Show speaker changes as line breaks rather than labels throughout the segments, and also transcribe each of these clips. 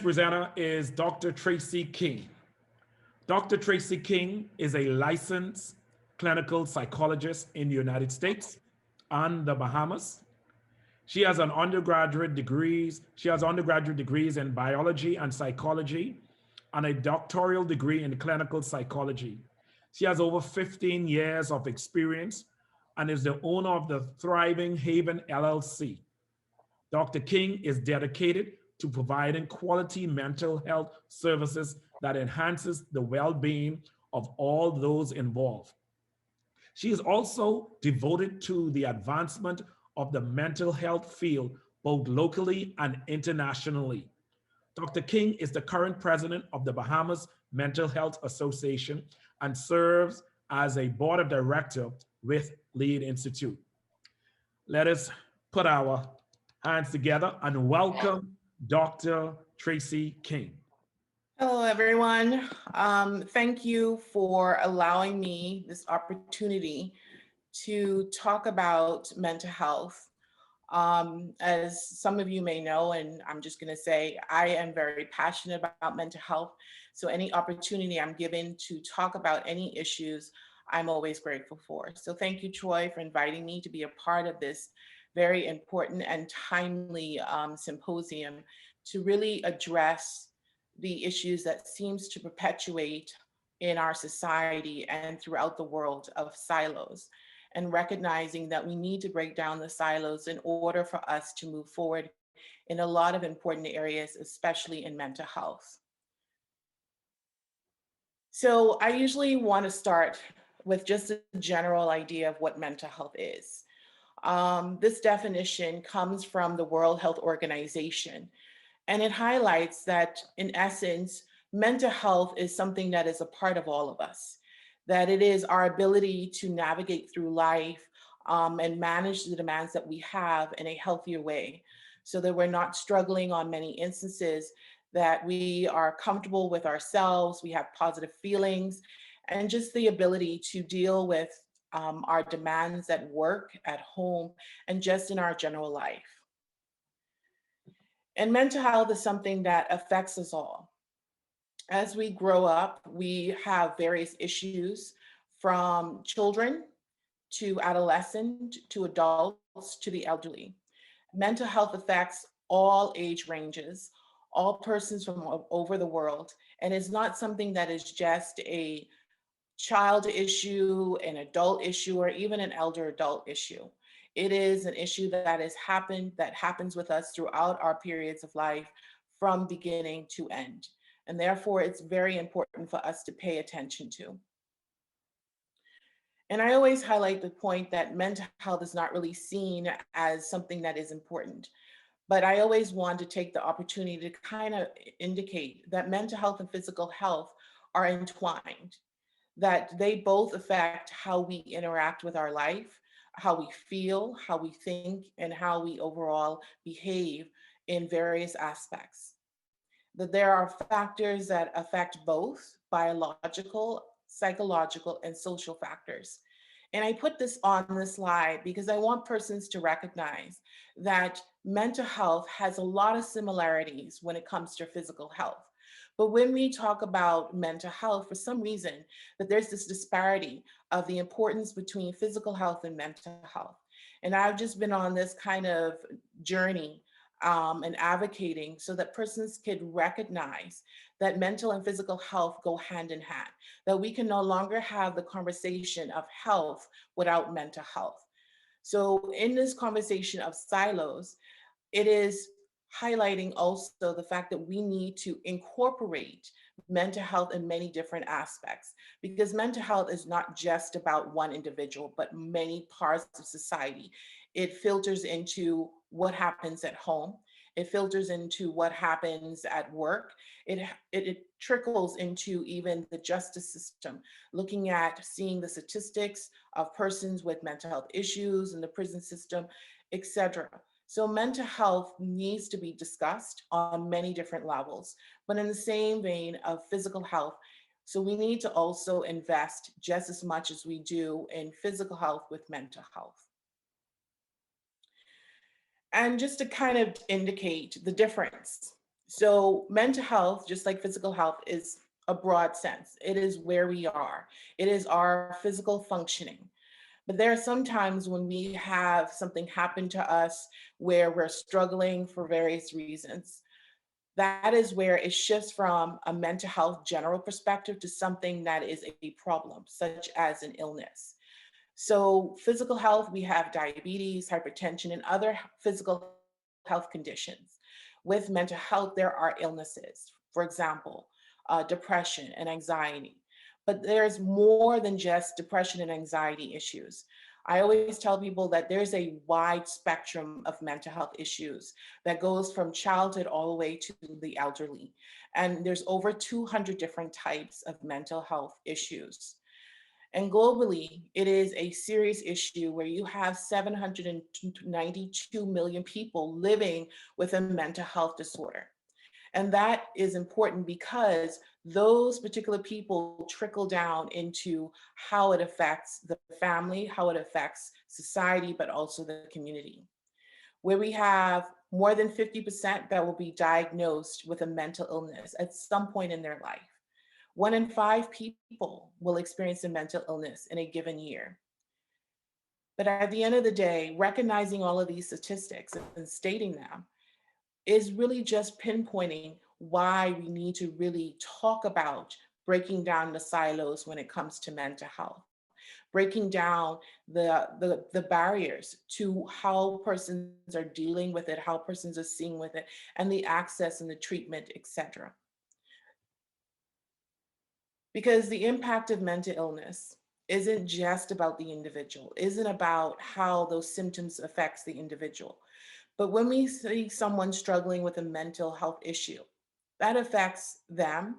presenter is Dr. Tracey King. Dr. Tracey King is a licensed clinical psychologist in the United States and the Bahamas. She has undergraduate degrees in biology and psychology and a doctoral degree in clinical psychology. She has over 15 years of experience and is the owner of the Thriving Haven LLC. Dr. King is dedicated to providing quality mental health services that enhances the well-being of all those involved. She is also devoted to the advancement of the mental health field, both locally and internationally. Dr. King is the current president of the Bahamas Mental Health Association and serves as a board of director with Lead Institute. Let us put our hands together and welcome Dr. Tracey King.
Hello, everyone. Thank you for allowing me this opportunity to talk about mental health. As some of you may know, and I'm just going to say, I am very passionate about mental health. So any opportunity I'm given to talk about any issues, I'm always grateful for. So thank you, Troy, for inviting me to be a part of this very important and timely symposium to really address the issues that seems to perpetuate in our society and throughout the world of silos, and recognizing that we need to break down the silos in order for us to move forward in a lot of important areas, especially in mental health. So I usually want to start with just a general idea of what mental health is. This definition comes from the World Health Organization, and it highlights that, in essence, mental health is something that is a part of all of us, that it is our ability to navigate through life and manage the demands that we have in a healthier way, so that we're not struggling on many instances, that we are comfortable with ourselves, we have positive feelings, and just the ability to deal with our demands at work, at home, and just in our general life. And mental health is something that affects us all. As we grow up, we have various issues, from children to adolescent to adults to the elderly. Mental health affects all age ranges, all persons from over the world, and is not something that is just a child issue, an adult issue, or even an elder adult issue. It is an issue that happens with us throughout our periods of life, from beginning to end. And therefore, it's very important for us to pay attention to. And I always highlight the point that mental health is not really seen as something that is important. But I always want to take the opportunity to kind of indicate that mental health and physical health are entwined, that they both affect how we interact with our life, how we feel, how we think, and how we overall behave in various aspects. That there are factors that affect both biological, psychological, and social factors. And I put this on the slide because I want persons to recognize that mental health has a lot of similarities when it comes to physical health. But when we talk about mental health, for some reason, that there's this disparity of the importance between physical health and mental health. And I've just been on this kind of journey and advocating so that persons could recognize that mental and physical health go hand in hand, that we can no longer have the conversation of health without mental health. So in this conversation of silos, it is highlighting also the fact that we need to incorporate mental health in many different aspects, because mental health is not just about one individual, but many parts of society. It filters into what happens at home. It filters into what happens at work. It trickles into even the justice system, looking at seeing the statistics of persons with mental health issues in the prison system, etc. So mental health needs to be discussed on many different levels, but in the same vein of physical health. So we need to also invest just as much as we do in physical health with mental health. And just to kind of indicate the difference, So mental health, just like physical health, is a broad sense. It is where we are. It is our physical functioning. But there are some times when we have something happen to us where we're struggling for various reasons. That is where it shifts from a mental health general perspective to something that is a problem, such as an illness. So, physical health, we have diabetes, hypertension, and other physical health conditions. With mental health, there are illnesses, for example, depression and anxiety. But there's more than just depression and anxiety issues. I always tell people that there's a wide spectrum of mental health issues that goes from childhood all the way to the elderly. And there's over 200 different types of mental health issues. And globally, it is a serious issue where you have 792 million people living with a mental health disorder. And that is important because those particular people trickle down into how it affects the family, how it affects society, but also the community. Where we have more than 50% that will be diagnosed with a mental illness at some point in their life. 1 in 5 people will experience a mental illness in a given year. But at the end of the day, recognizing all of these statistics and stating them is really just pinpointing why we need to really talk about breaking down the silos when it comes to mental health, breaking down the barriers to how persons are dealing with it, how persons are seeing with it, and the access and the treatment, etc. Because the impact of mental illness isn't just about the individual, isn't about how those symptoms affects the individual. But when we see someone struggling with a mental health issue, that affects them,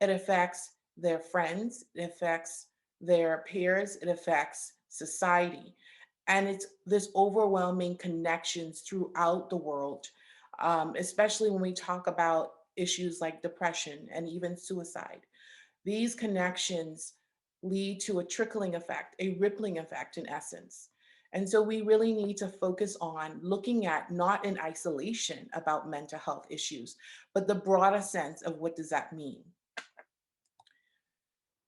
it affects their friends, it affects their peers, it affects society. And it's this overwhelming connections throughout the world, especially when we talk about issues like depression and even suicide. These connections lead to a trickling effect, a rippling effect in essence. And so we really need to focus on looking at not in isolation about mental health issues, but the broader sense of what does that mean?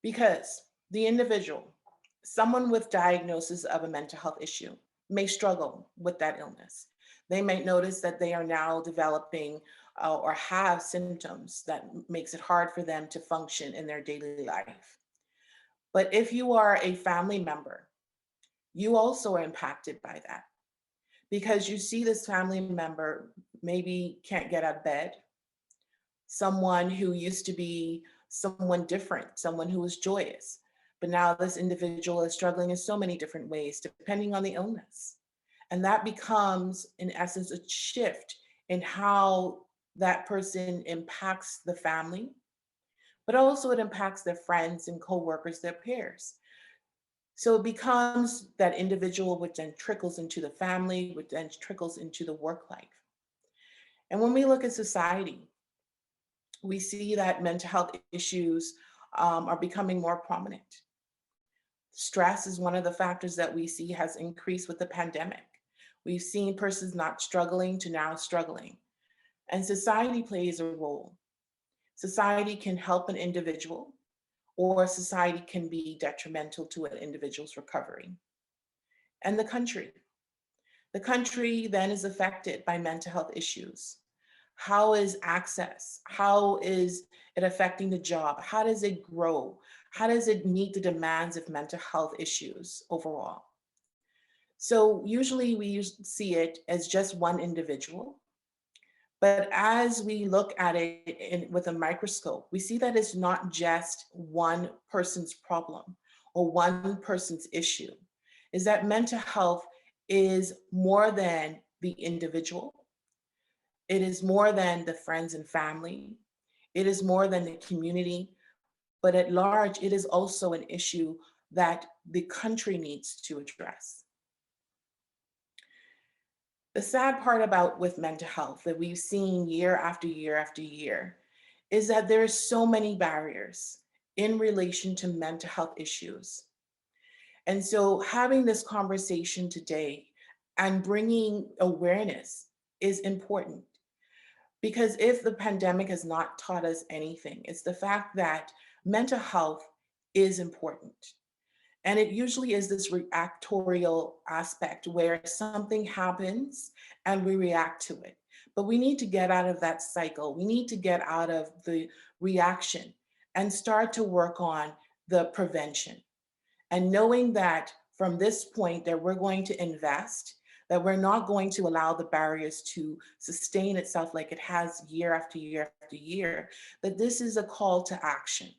Because the individual, someone with diagnosis of a mental health issue may struggle with that illness. They might notice that they are now developing or have symptoms that makes it hard for them to function in their daily life. But if you are a family member, you also are impacted by that because you see this family member maybe can't get out of bed, someone who used to be someone different, someone who was joyous. But now this individual is struggling in so many different ways, depending on the illness. And that becomes, in essence, a shift in how that person impacts the family, but also it impacts their friends and coworkers, their peers. So it becomes that individual, which then trickles into the family, which then trickles into the work life. And when we look at society, we see that mental health issues are becoming more prominent. Stress is one of the factors that we see has increased with the pandemic. We've seen persons not struggling to now struggling. And society plays a role. Society can help an individual, or society can be detrimental to an individual's recovery. And the country. The country then is affected by mental health issues. How is access? How is it affecting the job? How does it grow? How does it meet the demands of mental health issues overall? So usually we see it as just one individual, but as we look at it with a microscope, we see that it's not just one person's problem or one person's issue. Is that mental health is more than the individual. It is more than the friends and family. It is more than the community, but at large, it is also an issue that the country needs to address. The sad part about with mental health that we've seen year after year after year is that there are so many barriers in relation to mental health issues. And so having this conversation today and bringing awareness is important Because if the pandemic has not taught us anything, it's the fact that mental health is important. And it usually is this reactorial aspect where something happens and we react to it. But we need to get out of that cycle. We need to get out of the reaction and start to work on the prevention. And knowing that from this point that we're going to invest, that we're not going to allow the barriers to sustain itself like it has year after year after year, that this is a call to action,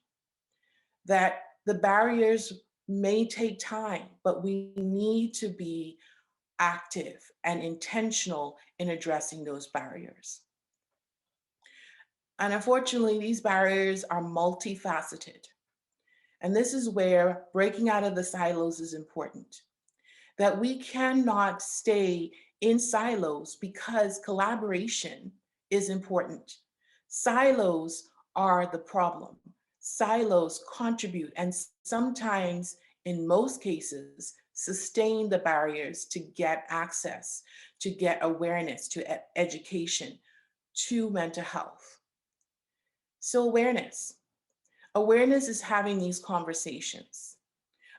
that the barriers may take time, but we need to be active and intentional in addressing those barriers. And unfortunately, these barriers are multifaceted. And this is where breaking out of the silos is important. That we cannot stay in silos because collaboration is important. Silos are the problem. Silos contribute and sometimes, in most cases, sustain the barriers to get access, to get awareness, to education, to mental health. So awareness. Awareness is having these conversations.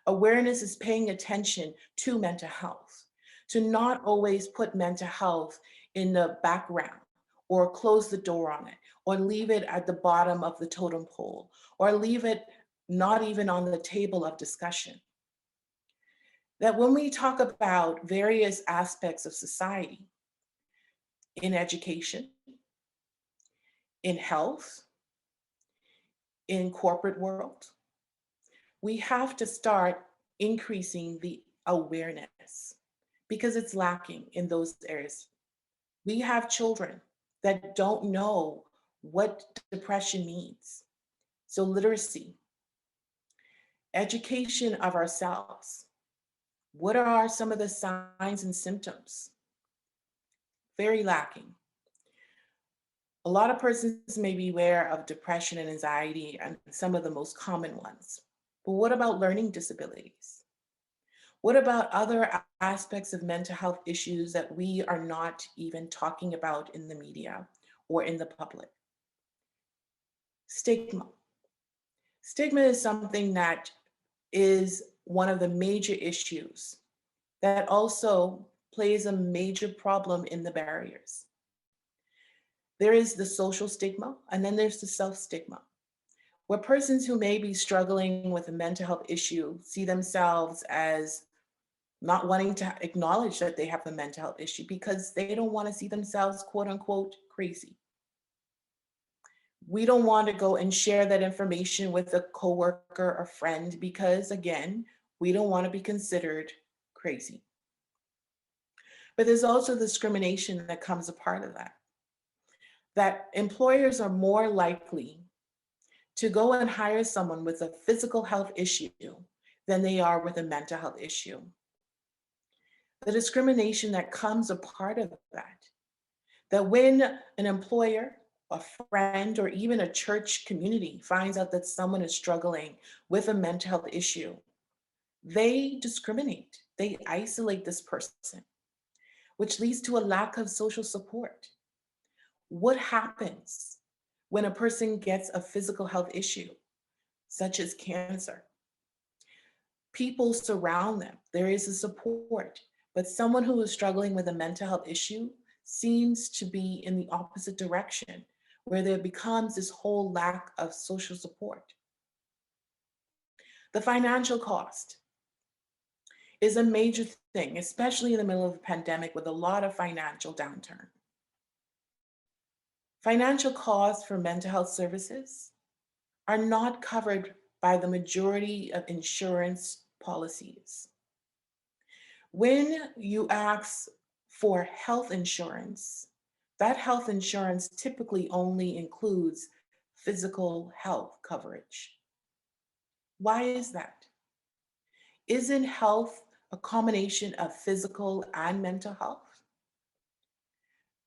Awareness is paying attention to mental health, to not always put mental health in the background or close the door on it or leave it at the bottom of the totem pole or leave it not even on the table of discussion. That when we talk about various aspects of society, in education, in health, in corporate world, we have to start increasing the awareness because it's lacking in those areas. We have children that don't know what depression means. So literacy, education of ourselves. What are some of the signs and symptoms? Very lacking. A lot of persons may be aware of depression and anxiety and some of the most common ones. But what about learning disabilities? What about other aspects of mental health issues that we are not even talking about in the media or in the public? Stigma. Stigma is something that is one of the major issues that also plays a major problem in the barriers. There is the social stigma, and then there's the self-stigma, where persons who may be struggling with a mental health issue see themselves as not wanting to acknowledge that they have a mental health issue because they don't want to see themselves, quote unquote, crazy. We don't want to go and share that information with a coworker or friend because, again, we don't want to be considered crazy. But there's also discrimination that comes a part of that. That employers are more likely to go and hire someone with a physical health issue than they are with a mental health issue. The discrimination that comes a part of that when an employer, a friend, or even a church community finds out that someone is struggling with a mental health issue, they discriminate, they isolate this person, which leads to a lack of social support. What happens when a person gets a physical health issue, such as cancer? People surround them, there is a support, but someone who is struggling with a mental health issue seems to be in the opposite direction, where there becomes this whole lack of social support. The financial cost is a major thing, especially in the middle of a pandemic with a lot of financial downturn. Financial costs for mental health services are not covered by the majority of insurance policies. When you ask for health insurance, that health insurance typically only includes physical health coverage. Why is that? Isn't health a combination of physical and mental health?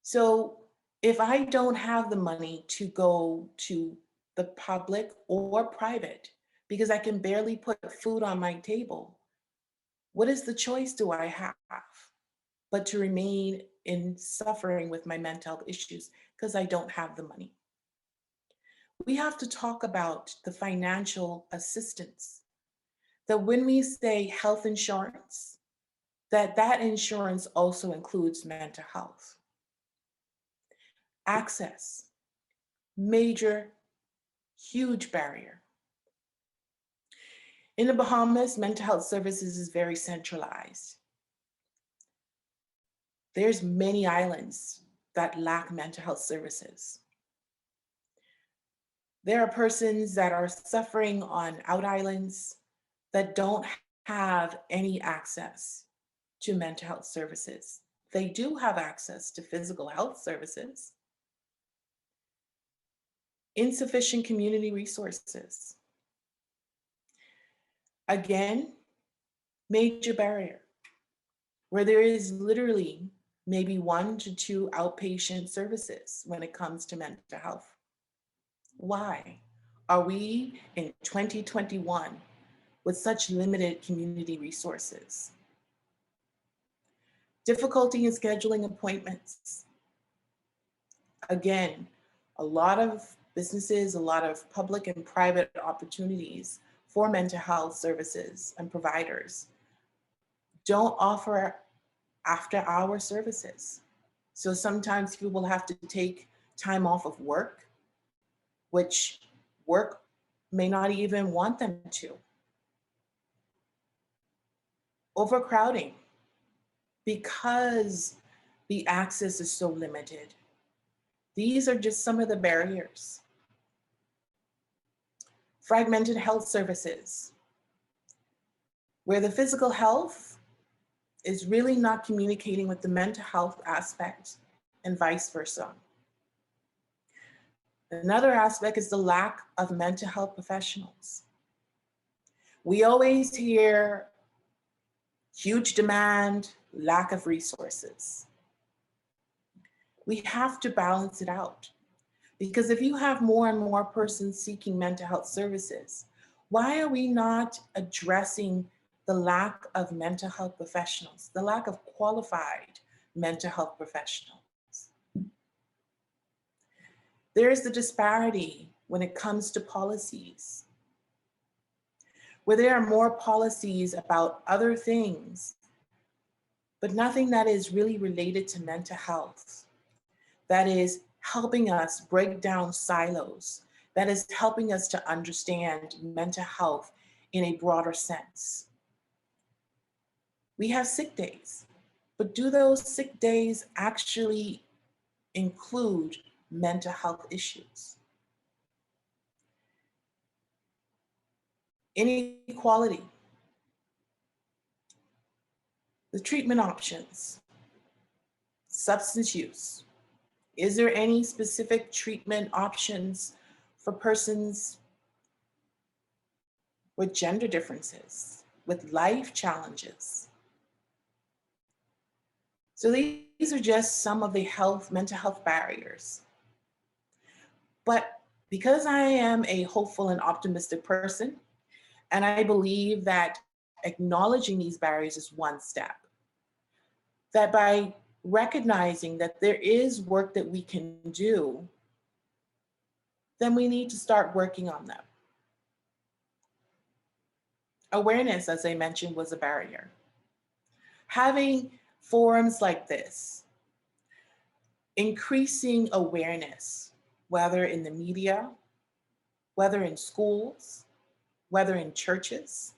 So if I don't have the money to go to the public or private because I can barely put food on my table, what is the choice do I have? but to remain in suffering with my mental health issues because I don't have the money. We have to talk about the financial assistance, that when we say health insurance, that insurance also includes mental health. Access, major, huge barrier. In the Bahamas, mental health services is very centralized. There's many islands that lack mental health services. There are persons that are suffering on out islands that don't have any access to mental health services. They do have access to physical health services. Insufficient community resources. Again, major barrier where there is literally maybe 1 to 2 outpatient services when it comes to mental health. Why are we in 2021 with such limited community resources? Difficulty in scheduling appointments. Again, a lot of businesses, a lot of public and private opportunities for mental health services and providers don't offer after-hour services. So sometimes people will have to take time off of work, which work may not even want them to. Overcrowding, because the access is so limited. These are just some of the barriers. Fragmented health services, where the physical health is really not communicating with the mental health aspect and vice versa. Another aspect is the lack of mental health professionals. We always hear huge demand, lack of resources. We have to balance it out, because if you have more and more persons seeking mental health services, why are we not addressing the lack of mental health professionals, the lack of qualified mental health professionals? There is the disparity when it comes to policies, where there are more policies about other things, but nothing that is really related to mental health, that is helping us break down silos, that is helping us to understand mental health in a broader sense. We have sick days, but do those sick days actually include mental health issues? Inequality, the treatment options, substance use. Is there any specific treatment options for persons with gender differences, with life challenges? So these are just some of the mental health barriers. But because I am a hopeful and optimistic person, and I believe that acknowledging these barriers is one step, that by recognizing that there is work that we can do, then we need to start working on them. Awareness, as I mentioned, was a barrier. Having forums like this, increasing awareness, whether in the media, whether in schools, whether in churches,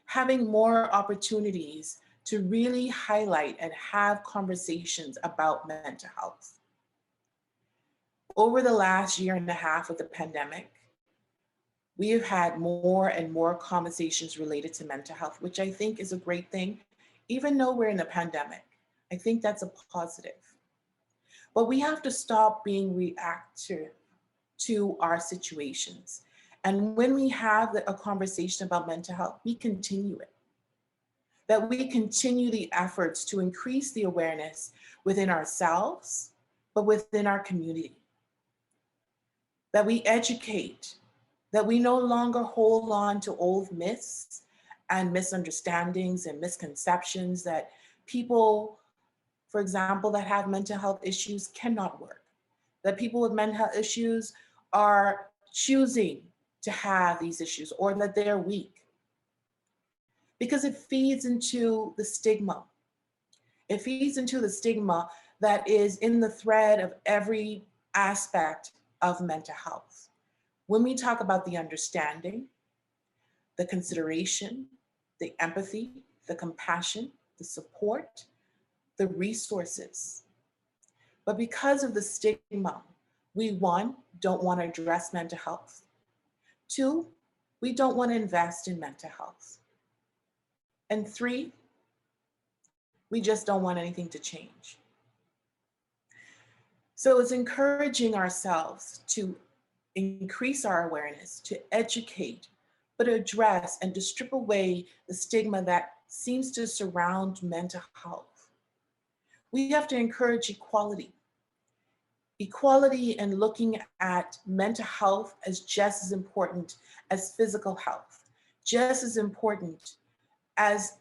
having more opportunities to really highlight and have conversations about mental health. Over the last year and a half of the pandemic, we have had more and more conversations related to mental health, which I think is a great thing. Even though we're in a pandemic, I think that's a positive. But we have to stop being reactive to our situations. And when we have a conversation about mental health, we continue it. That we continue the efforts to increase the awareness within ourselves, but within our community. That we educate, that we no longer hold on to old myths and misunderstandings and misconceptions that people for example, that have mental health issues cannot work. That people with mental health issues are choosing to have these issues or that they're weak. Because it feeds into the stigma. It feeds into the stigma that is in the thread of every aspect of mental health. When we talk about the understanding, the consideration, the empathy, the compassion, the support, the resources. But because of the stigma, we, one, don't want to address mental health. Two, we don't want to invest in mental health. And three, we just don't want anything to change. So it's encouraging ourselves to increase our awareness, to educate, but address and to strip away the stigma that seems to surround mental health. We have to encourage equality. Equality and looking at mental health as just as important as physical health, just as important as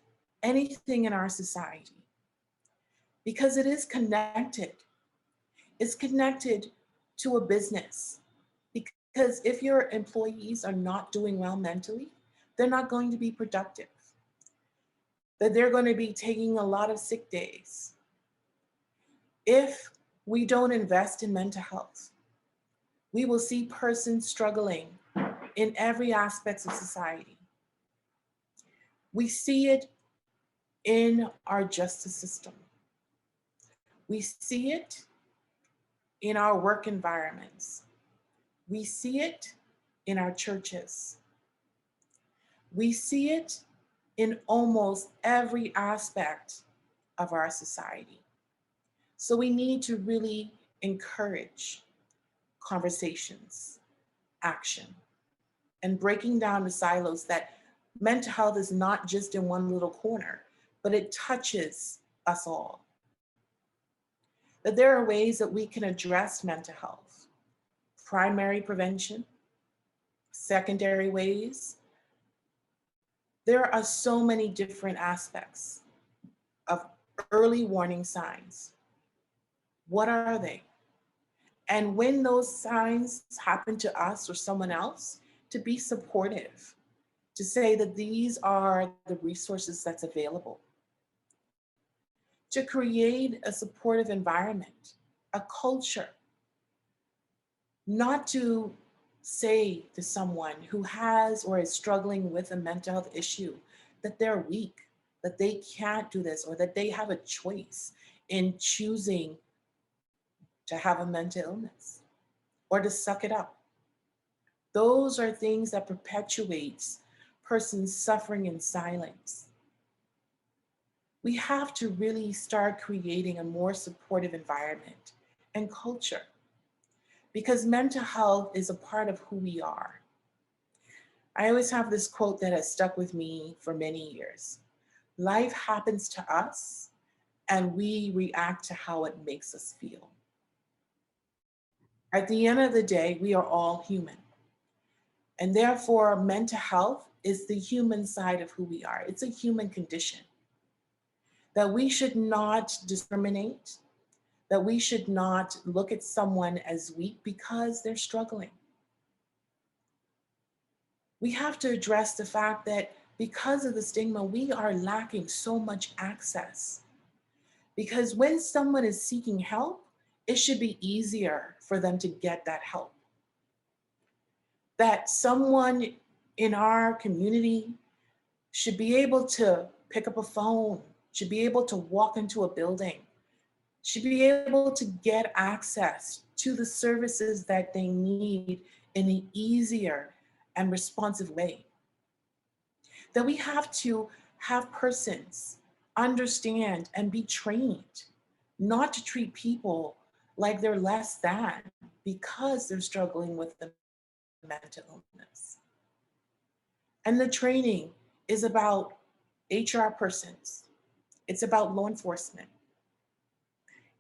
anything in our society, because it is connected. It's connected to a business, because if your employees are not doing well mentally, they're not going to be productive, that they're going to be taking a lot of sick days. If we don't invest in mental health, we will see persons struggling in every aspect of society. We see it in our justice system. We see it in our work environments. We see it in our churches. We see it in almost every aspect of our society. So we need to really encourage conversations, action, and breaking down the silos that mental health is not just in one little corner, but it touches us all. That there are ways that we can address mental health: primary prevention, secondary ways. There are so many different aspects of early warning signs. What are they? And when those signs happen to us or someone else, to be supportive, to say that these are the resources that's available, to create a supportive environment, a culture, not to say to someone who has or is struggling with a mental health issue that they're weak, that they can't do this, or that they have a choice in choosing to have a mental illness or to suck it up. Those are things that perpetuates persons suffering in silence. We have to really start creating a more supportive environment and culture, because mental health is a part of who we are. I always have this quote that has stuck with me for many years. Life happens to us and we react to how it makes us feel. At the end of the day, we are all human. And therefore, mental health is the human side of who we are. It's a human condition. That we should not discriminate, that we should not look at someone as weak because they're struggling. We have to address the fact that because of the stigma, we are lacking so much access. Because when someone is seeking help, it should be easier for them to get that help. That someone in our community should be able to pick up a phone, should be able to walk into a building, should be able to get access to the services that they need in an easier and responsive way. That we have to have persons understand and be trained not to treat people like they're less than because they're struggling with the mental illness. And the training is about HR persons. It's about law enforcement.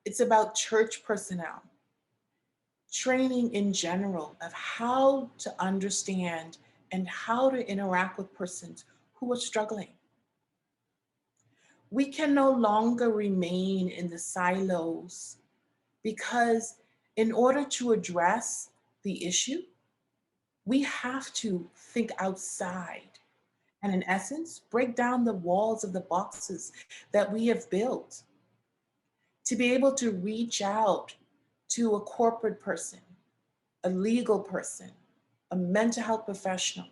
It's about church personnel. Training in general of how to understand and how to interact with persons who are struggling. We can no longer remain in the silos because in order to address the issue, we have to think outside and, in essence, break down the walls of the boxes that we have built to be able to reach out to a corporate person, a legal person, a mental health professional,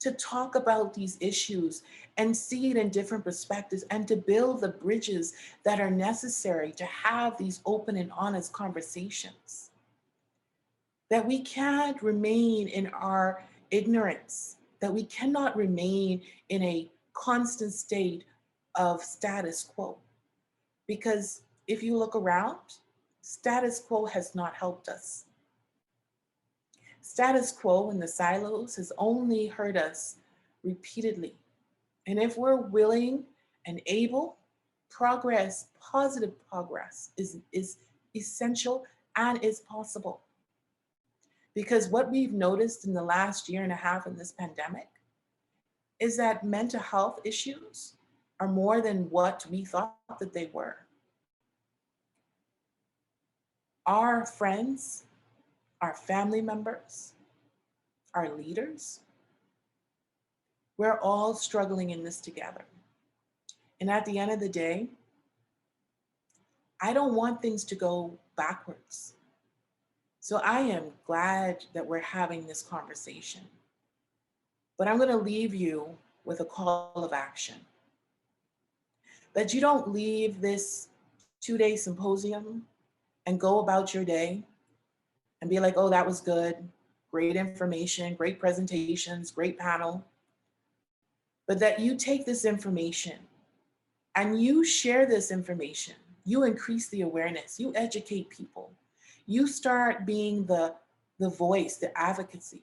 to talk about these issues and see it in different perspectives and to build the bridges that are necessary to have these open and honest conversations. That we can't remain in our ignorance, that we cannot remain in a constant state of status quo. Because if you look around, status quo has not helped us. Status quo in the silos has only hurt us repeatedly. And if we're willing and able, progress, positive progress is essential and is possible. Because what we've noticed in the last year and a half in this pandemic is that mental health issues are more than what we thought that they were. Our friends, our family members, our leaders, we're all struggling in this together. And at the end of the day, I don't want things to go backwards. So I am glad that we're having this conversation. But I'm going to leave you with a call of action. That you don't leave this 2-day symposium and go about your day and be like, oh, that was good. Great information, great presentations, great panel. But that you take this information and you share this information. You increase the awareness, you educate people. You start being the voice, the advocacy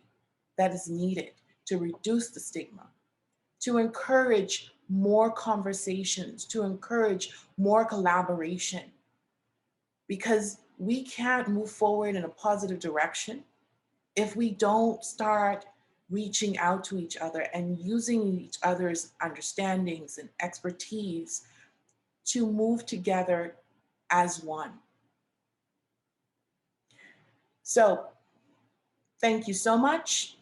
that is needed to reduce the stigma, to encourage more conversations, to encourage more collaboration. Because we can't move forward in a positive direction if we don't start reaching out to each other and using each other's understandings and expertise to move together as one. So, thank you so much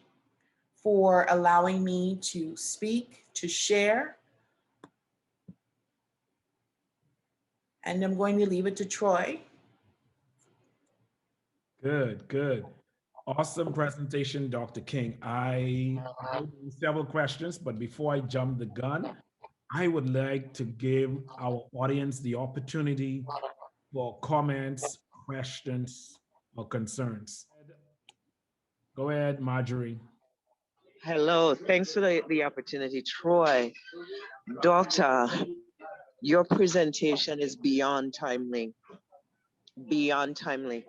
for allowing me to speak, to share. And I'm going to leave it to Troy.
Good, good. Awesome presentation, Dr. King. I have several questions, but before I jump the gun, I would like to give our audience the opportunity for comments, questions, or concerns. Go ahead, Marjorie.
Hello, thanks for the opportunity. Troy, Doctor, your presentation is beyond timely. Beyond timely.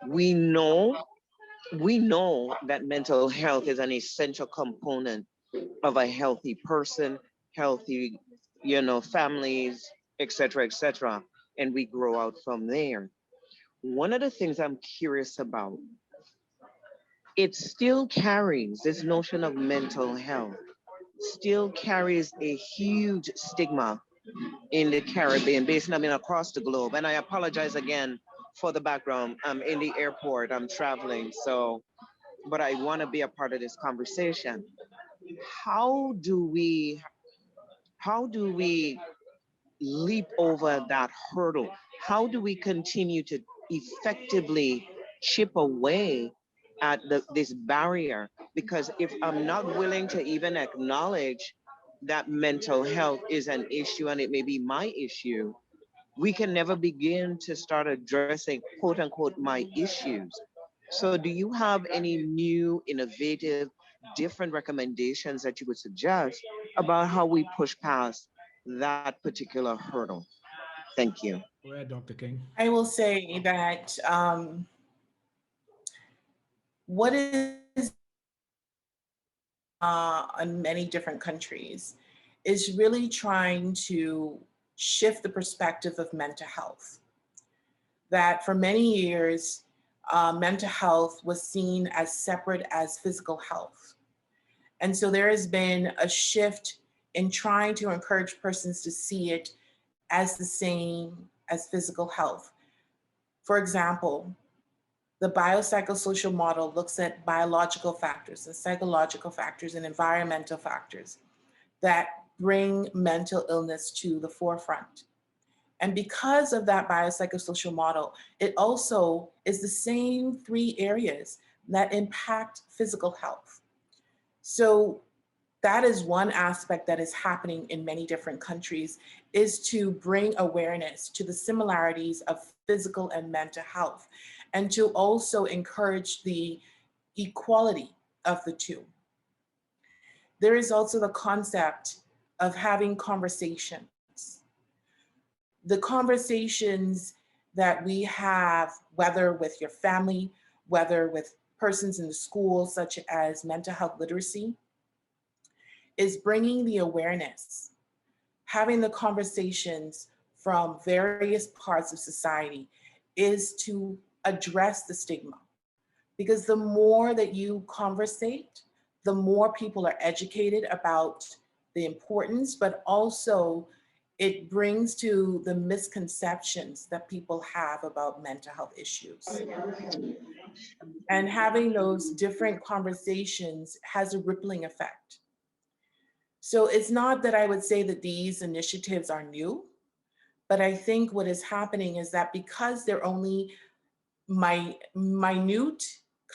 We know, we know that mental health is an essential component of a healthy person, healthy, families, etc., and we grow out from there. One of the things I'm curious about, it still carries this notion of mental health, still carries a huge stigma in the Caribbean basin, I mean, across the globe. And I apologize again for the background. I'm in the airport, I'm traveling, but I want to be a part of this conversation. How do we, how do we leap over that hurdle? How do we continue to effectively chip away at this barrier? Because if I'm not willing to even acknowledge that mental health is an issue and it may be my issue, we can never begin to start addressing quote unquote my issues. So do you have any new, innovative, different recommendations that you would suggest about how we push past that particular hurdle? Thank you.
Go ahead, Dr. King.
I will say that what is in many different countries is really trying to shift the perspective of mental health. That for many years, mental health was seen as separate as physical health. And so there has been a shift in trying to encourage persons to see it as the same as physical health. For example, the biopsychosocial model looks at biological factors and psychological factors and environmental factors that bring mental illness to the forefront. And because of that biopsychosocial model, it also is the same 3 areas that impact physical health. So that is one aspect that is happening in many different countries, is to bring awareness to the similarities of physical and mental health, and to also encourage the equality of the two. There is also the concept of having conversations. The conversations that we have, whether with your family, whether with persons in the school, such as mental health literacy, is bringing the awareness, having the conversations from various parts of society, is to address the stigma. Because the more that you conversate, the more people are educated about the importance, but also it brings to the misconceptions that people have about mental health issues. And having those different conversations has a rippling effect. So it's not that I would say that these initiatives are new, but I think what is happening is that because they're only minute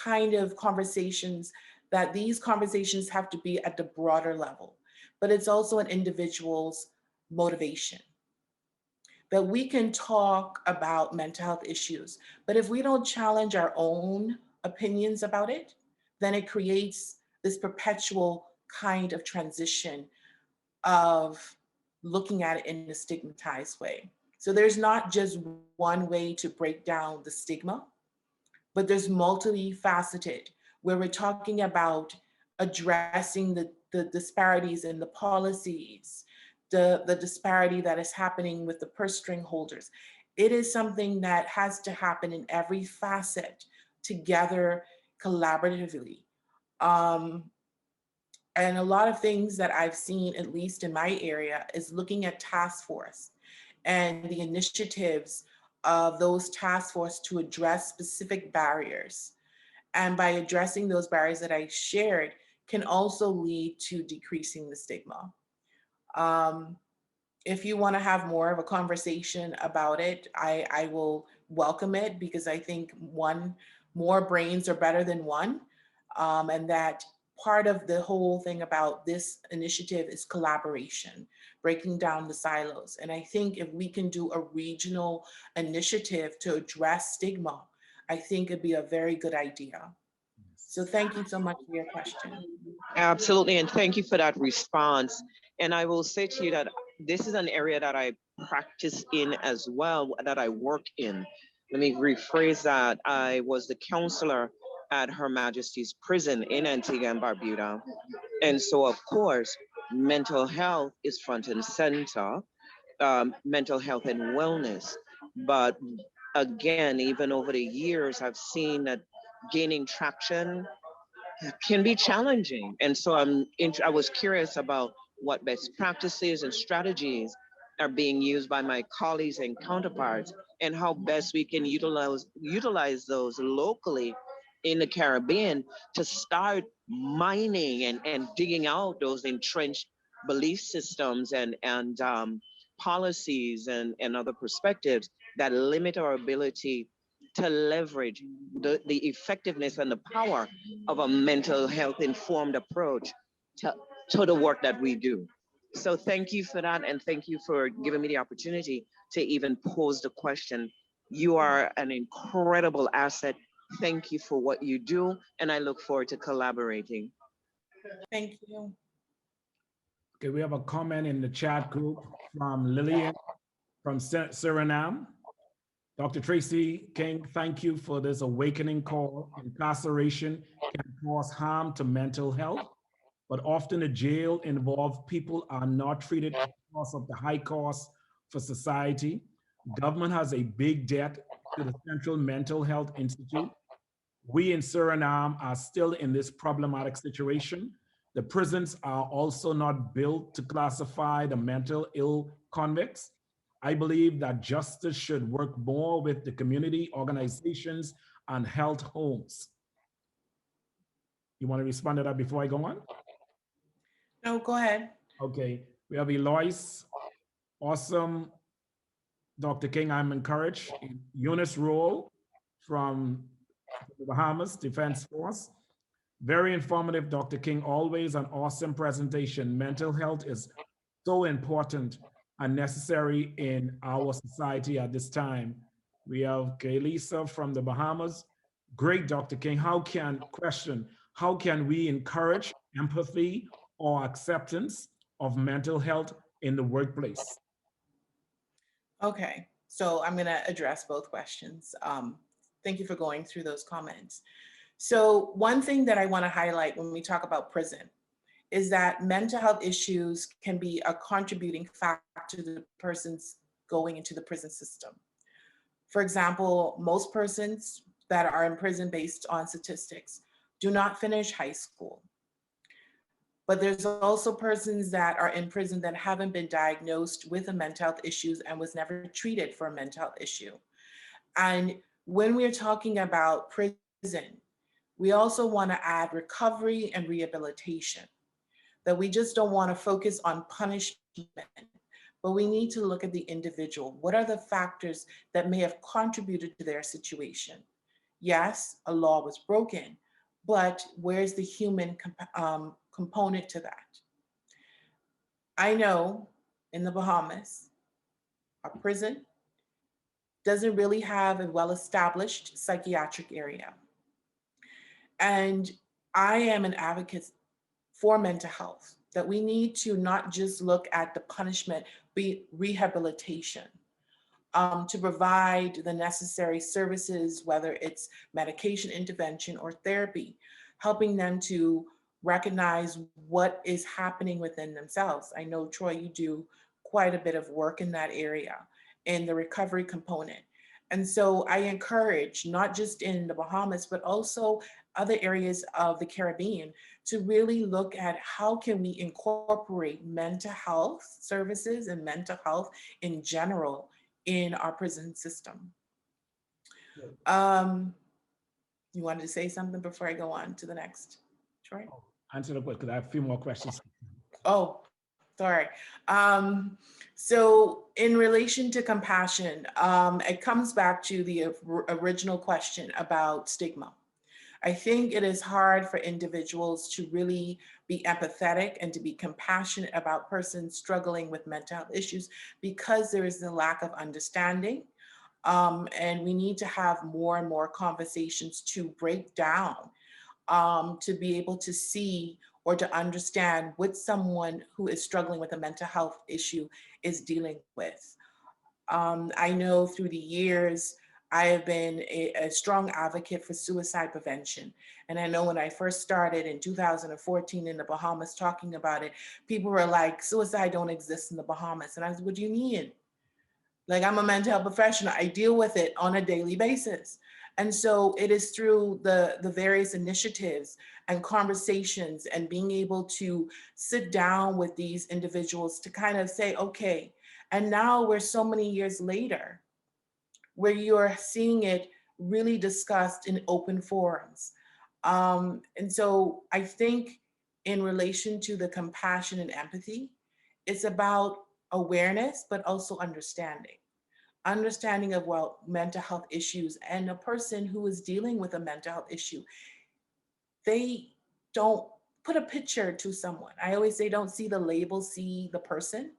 kind of conversations, that these conversations have to be at the broader level, but it's also an individual's motivation. That we can talk about mental health issues, but if we don't challenge our own opinions about it, then it creates this perpetual kind of transition of looking at it in a stigmatized way. So there's not just one way to break down the stigma, but there's multifaceted, where we're talking about addressing the disparities in the policies, the disparity that is happening with the purse string holders. It is something that has to happen in every facet, together, collaboratively. And a lot of things that I've seen, at least in my area, is looking at task force and the initiatives of those task force to address specific barriers. And by addressing those barriers that I shared, can also lead to decreasing the stigma. If you want to have more of a conversation about it, I will welcome it, because I think more brains are better than one. And that part of the whole thing about this initiative is collaboration, breaking down the silos. And I think if we can do a regional initiative to address stigma, I think it'd be a very good idea. So thank you so much for your question.
Absolutely, and thank you for that response. And I will say to you that this is an area that I practice in as well, that I work in. Let me rephrase that. I was the counselor at Her Majesty's Prison in Antigua and Barbuda. And so, of course, mental health is front and center, mental health and wellness. But again, even over the years, I've seen that gaining traction can be challenging. And so I was curious about what best practices and strategies are being used by my colleagues and counterparts, and how best we can utilize those locally in the Caribbean to start mining and digging out those entrenched belief systems and policies and other perspectives that limit our ability to leverage the effectiveness and the power of a mental health informed approach to the work that we do. So thank you for that, and thank you for giving me the opportunity to even pose the question. You are an incredible asset. Thank you for what you do, and I look forward to collaborating.
Thank you.
Okay, we have a comment in the chat group from Lillian from Suriname. Dr. Tracey King, thank you for this awakening call. Incarceration can cause harm to mental health, but often the jail involved people are not treated because of the high cost for society. Government has a big debt to the Central Mental Health Institute. We in Suriname are still in this problematic situation. The prisons are also not built to classify the mental ill convicts. I believe that justice should work more with the community organizations and health homes. You want to respond to that before I go on?
No, go ahead.
Okay, we have Eloise. Awesome, Dr. King, I'm encouraged. Eunice Roll from the Bahamas Defense Force. Very informative, Dr. King. Always an awesome presentation. Mental health is so important and necessary in our society at this time. We have Elisa from the Bahamas. Great, Dr. King. How can we encourage empathy or acceptance of mental health in the workplace?
Okay, so I'm going to address both questions. Thank you for going through those comments. So one thing that I want to highlight when we talk about prison is that mental health issues can be a contributing factor to the person's going into the prison system. For example, most persons that are in prison based on statistics do not finish high school. But there's also persons that are in prison that haven't been diagnosed with a mental health issues and was never treated for a mental health issue. And when we're talking about prison, we also want to add recovery and rehabilitation, that we just don't want to focus on punishment, but we need to look at the individual. What are the factors that may have contributed to their situation? Yes, a law was broken, but where's the human component to that? I know in the Bahamas, a prison doesn't really have a well-established psychiatric area. And I am an advocate for mental health, that we need to not just look at the punishment, but rehabilitation, to provide the necessary services, whether it's medication intervention or therapy, helping them to recognize what is happening within themselves. I know, Troy, you do quite a bit of work in that area, in the recovery component. And so I encourage, not just in the Bahamas, but also other areas of the Caribbean, to really look at how can we incorporate mental health services and mental health in general in our prison system. You wanted to say something before I go on to the next, Troy?
Answer the question, because I have a few more questions.
Oh, sorry. So in relation to compassion, it comes back to the original question about stigma. I think it is hard for individuals to really be empathetic and to be compassionate about persons struggling with mental health issues because there is a lack of understanding. And we need to have more and more conversations to break down, to be able to see or to understand what someone who is struggling with a mental health issue is dealing with. I know through the years, I have been a strong advocate for suicide prevention. And I know when I first started in 2014 in the Bahamas talking about it, people were like, suicide don't exist in the Bahamas. And I said, what do you mean? Like, I'm a mental health professional. I deal with it on a daily basis. And so it is through the various initiatives and conversations and being able to sit down with these individuals to kind of say, okay, and now we're so many years later, where you're seeing it really discussed in open forums. And so I think in relation to the compassion and empathy, it's about awareness, but also understanding of, well, mental health issues, and a person who is dealing with a mental health issue, they don't put a picture to someone. I always say, don't see the label, see the person.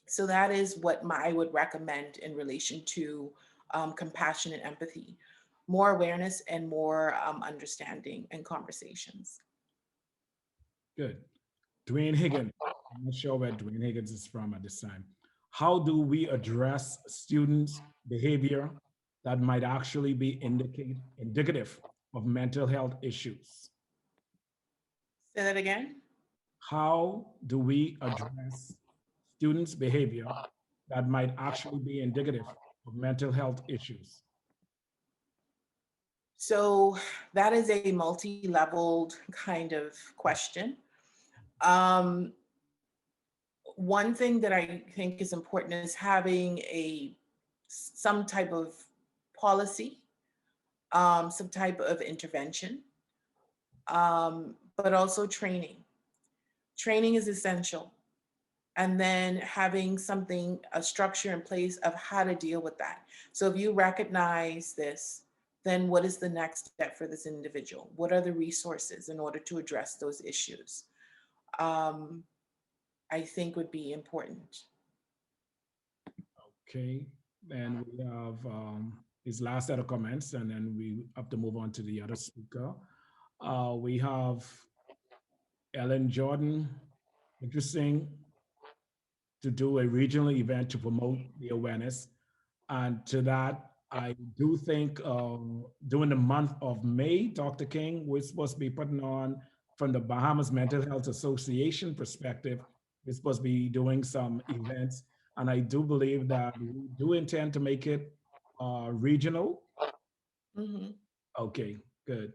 So that is what I would recommend in relation to compassion and empathy, more awareness and more understanding and conversations.
Good. Dwayne Higgins. I'm not sure where Dwayne Higgins is from at this time. How do we address students' behavior that might actually be indicative of mental health issues?
Say that again.
How do we address students' behavior that might actually be indicative of mental health issues?
So that is a multi-leveled kind of question. Um, One thing that I think is important is having some type of policy, some type of intervention, but also training. Training is essential. And then having something, a structure in place of how to deal with that. So if you recognize this, then what is the next step for this individual? What are the resources in order to address those issues? Um, I think would be important.
Okay, and we have his last set of comments, and then we have to move on to the other speaker. We have Ellen Jordan. Interesting to do a regional event to promote the awareness. And to that, I do think during the month of May, Dr. King, we're supposed to be putting on from the Bahamas Mental Health Association perspective, we're supposed to be doing some events. And I do believe that we do intend to make it regional.
Mhm.
Okay, good.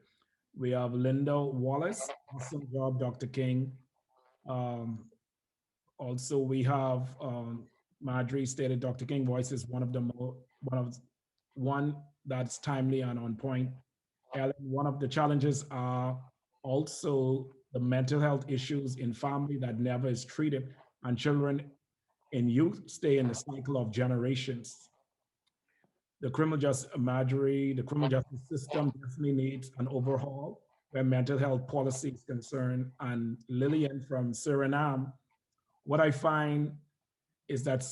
We have Linda Wallace. Awesome job, Dr. King. Um, Also, we have Marjorie stated Dr. King voice is one of the one that's timely and on point. Ellen, one of the challenges are also the mental health issues in family that never is treated, and children and youth stay in the cycle of generations. The criminal justice, Marjorie, the criminal justice system definitely needs an overhaul where mental health policy is concerned. And Lillian from Suriname, what I find is that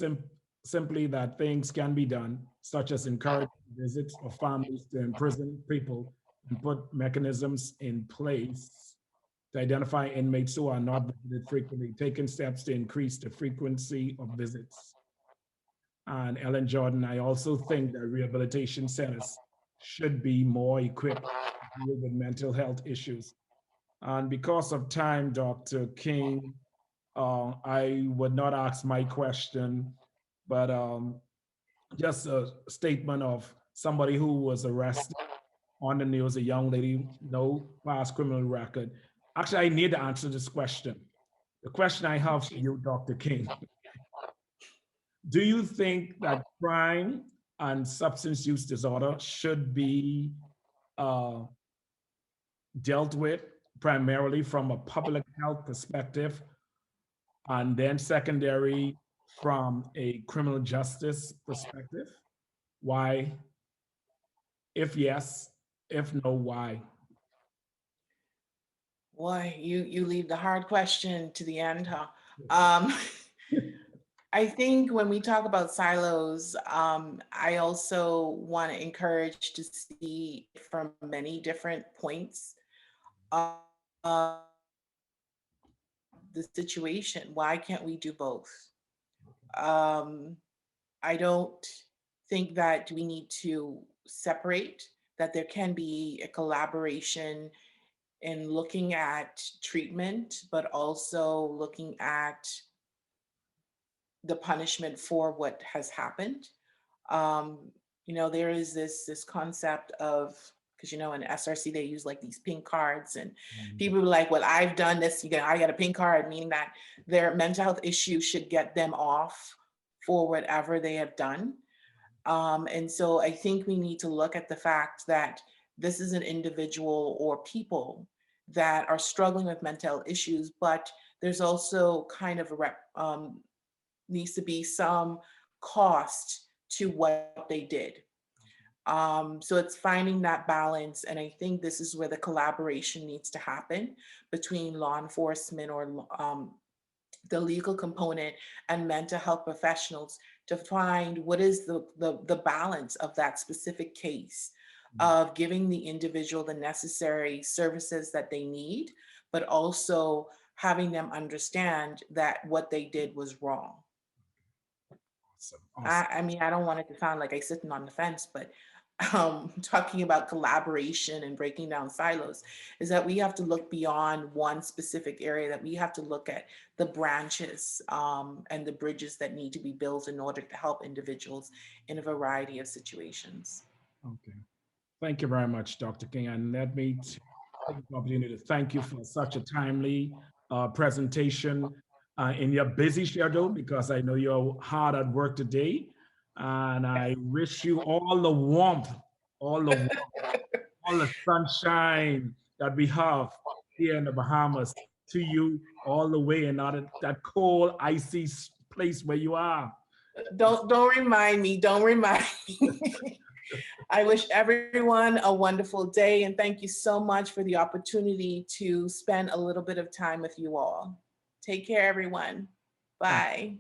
simply that things can be done, such as encourage visits of families to imprison people and put mechanisms in place to identify inmates who are not visited frequently, taking steps to increase the frequency of visits. And Ellen Jordan, I also think that rehabilitation centers should be more equipped to deal with mental health issues. And because of time, Dr. King, I would not ask my question, but just a statement of somebody who was arrested on the news, a young lady, no past criminal record. Actually, I need to answer this question. The question I have for you, Dr. King, do you think that crime and substance use disorder should be uh, dealt with primarily from a public health perspective, and then secondary from a criminal justice perspective? Why? If yes, if no, why?
Boy, you leave the hard question to the end, huh? Um, I think when we talk about silos, I also want to encourage to see from many different points uh, the situation. Why can't we do both? Um, I don't think that we need to separate, that there can be a collaboration in looking at treatment, but also looking at the punishment for what has happened. Um, there is this concept of, because in SRC they use like these pink cards, and people are like, "Well, I've done this. I got a pink card," meaning that their mental health issue should get them off for whatever they have done. And so I think we need to look at the fact that this is an individual or people that are struggling with mental health issues, but there's also kind of needs to be some cost to what they did. So it's finding that balance. And I think this is where the collaboration needs to happen between law enforcement or the legal component and mental health professionals to find what is the balance of that specific case of giving the individual the necessary services that they need, but also having them understand that what they did was wrong.
Awesome. Awesome.
I mean, I don't want it to sound like I'm sitting on the fence, but talking about collaboration and breaking down silos is that we have to look beyond one specific area, that we have to look at the branches and the bridges that need to be built in order to help individuals in a variety of situations.
Okay. Thank you very much, Dr. King. And let me take the opportunity to thank you for such a timely presentation in your busy schedule, because I know you're hard at work today. And I wish you all the warmth, all the warmth, all the sunshine that we have here in the Bahamas to you all the way, and not at that cold, icy place where you are.
Don't remind me. Don't remind me. I wish everyone a wonderful day, and thank you so much for the opportunity to spend a little bit of time with you all. Take care, everyone. Bye.